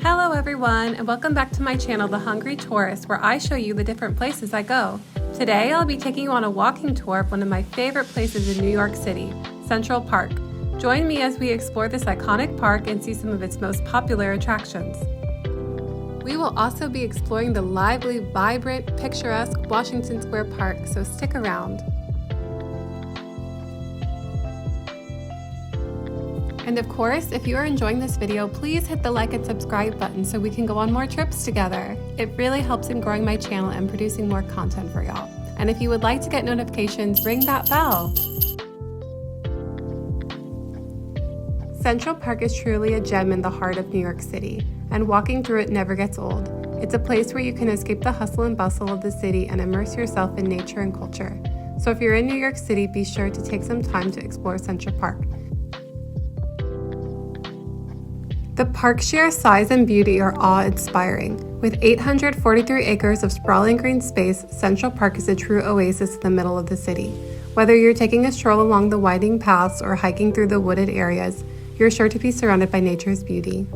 Hello everyone, and welcome back to my channel, The Hungry Tourist, where I show you the different places I go. Today, I'll be taking you on a walking tour of one of my favorite places in New York City, Central Park. Join me as we explore this iconic park and see some of its most popular attractions. We will also be exploring the lively, vibrant, picturesque Washington Square Park, so stick around. And of course, if you are enjoying this video, please hit the like and subscribe button so we can go on more trips together. It really helps in growing my channel and producing more content for y'all. And if you would like to get notifications, ring that bell. Central Park is truly a gem in the heart of New York City, and walking through it never gets old. It's a place where you can escape the hustle and bustle of the city and immerse yourself in nature and culture. So if you're in New York City, be sure to take some time to explore Central Park. The park's sheer size and beauty are awe-inspiring. With 843 acres of sprawling green space, Central Park is a true oasis in the middle of the city. Whether you're taking a stroll along the winding paths or hiking through the wooded areas, you're sure to be surrounded by nature's beauty.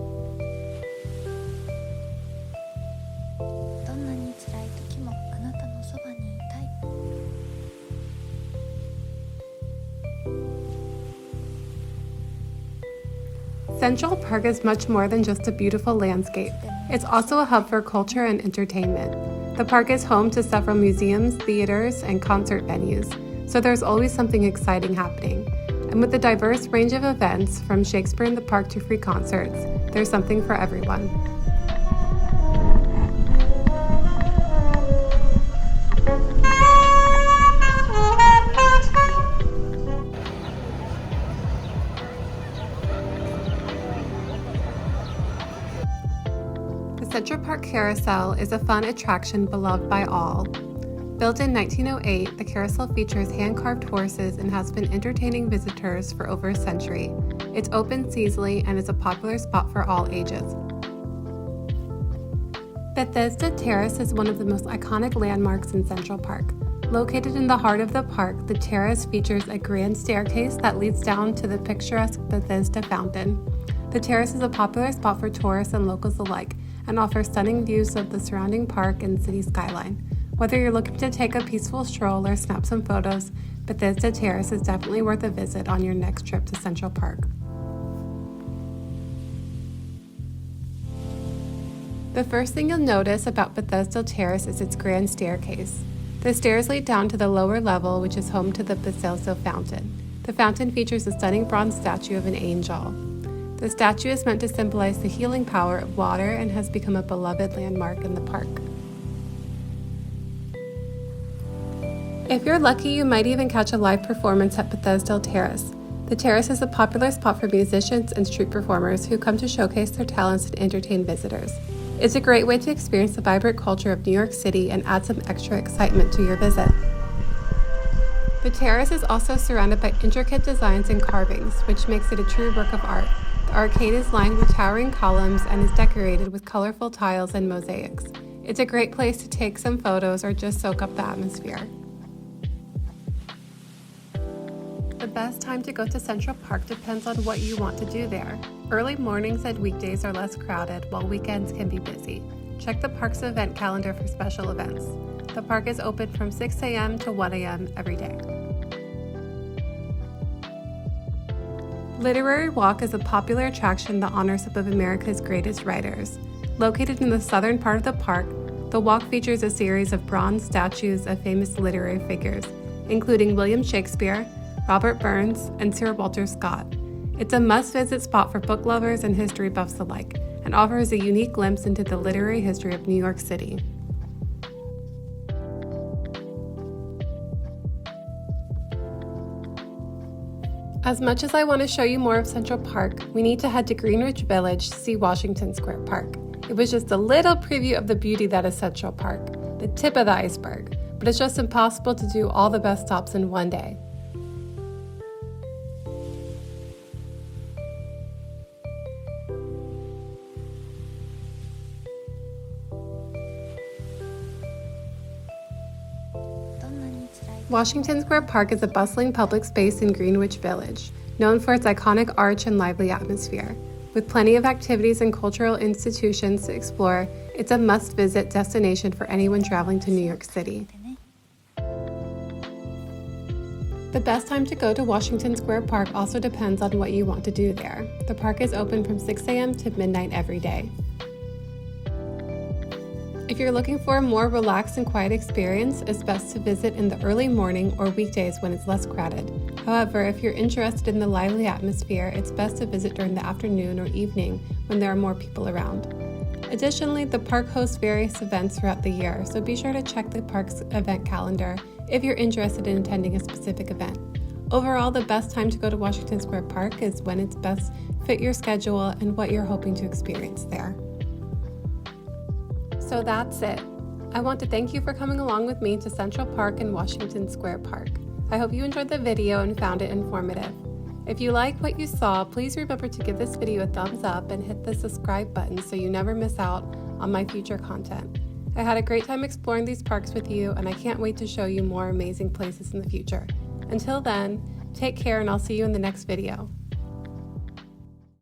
Central Park is much more than just a beautiful landscape. It's also a hub for culture and entertainment. The park is home to several museums, theaters, and concert venues, so there's always something exciting happening. And with the diverse range of events, from Shakespeare in the Park to free concerts, there's something for everyone. Central Park Carousel is a fun attraction beloved by all. Built in 1908, the Carousel features hand-carved horses and has been entertaining visitors for over a century. It's open seasonally and is a popular spot for all ages. Bethesda Terrace is one of the most iconic landmarks in Central Park. Located in the heart of the park, the terrace features a grand staircase that leads down to the picturesque Bethesda Fountain. The terrace is a popular spot for tourists and locals alike, and offers stunning views of the surrounding park and city skyline. Whether you're looking to take a peaceful stroll or snap some photos, Bethesda Terrace is definitely worth a visit on your next trip to Central Park. The first thing you'll notice about Bethesda Terrace is its grand staircase. The stairs lead down to the lower level, which is home to the Bethesda Fountain. The fountain features a stunning bronze statue of an angel. The statue is meant to symbolize the healing power of water and has become a beloved landmark in the park. If you're lucky, you might even catch a live performance at Bethesda Terrace. The terrace is a popular spot for musicians and street performers who come to showcase their talents and entertain visitors. It's a great way to experience the vibrant culture of New York City and add some extra excitement to your visit. The terrace is also surrounded by intricate designs and carvings, which makes it a true work of art. The arcade is lined with towering columns and is decorated with colorful tiles and mosaics. It's a great place to take some photos or just soak up the atmosphere. The best time to go to Central Park depends on what you want to do there. Early mornings and weekdays are less crowded, while weekends can be busy. Check the park's event calendar for special events. The park is open from 6 a.m. to 1 a.m. every day. Literary Walk is a popular attraction that honors some of America's greatest writers. Located in the southern part of the park, the walk features a series of bronze statues of famous literary figures, including William Shakespeare, Robert Burns, and Sir Walter Scott. It's a must-visit spot for book lovers and history buffs alike, and offers a unique glimpse into the literary history of New York City. As much as I want to show you more of Central Park, we need to head to Greenwich Village to see Washington Square Park. It was just a little preview of the beauty that is Central Park, the tip of the iceberg, but it's just impossible to do all the best stops in one day. Washington Square Park is a bustling public space in Greenwich Village, known for its iconic arch and lively atmosphere. With plenty of activities and cultural institutions to explore, it's a must-visit destination for anyone traveling to New York City. The best time to go to Washington Square Park also depends on what you want to do there. The park is open from 6 a.m. to midnight every day. If you're looking for a more relaxed and quiet experience, it's best to visit in the early morning or weekdays when it's less crowded. However, if you're interested in the lively atmosphere, it's best to visit during the afternoon or evening when there are more people around. Additionally, the park hosts various events throughout the year, so be sure to check the park's event calendar if you're interested in attending a specific event. Overall, the best time to go to Washington Square Park is when it's best fit your schedule and what you're hoping to experience there. So that's it. I want to thank you for coming along with me to Central Park and Washington Square Park. I hope you enjoyed the video and found it informative. If you like what you saw, please remember to give this video a thumbs up and hit the subscribe button so you never miss out on my future content. I had a great time exploring these parks with you, and I can't wait to show you more amazing places in the future. Until then, take care and I'll see you in the next video.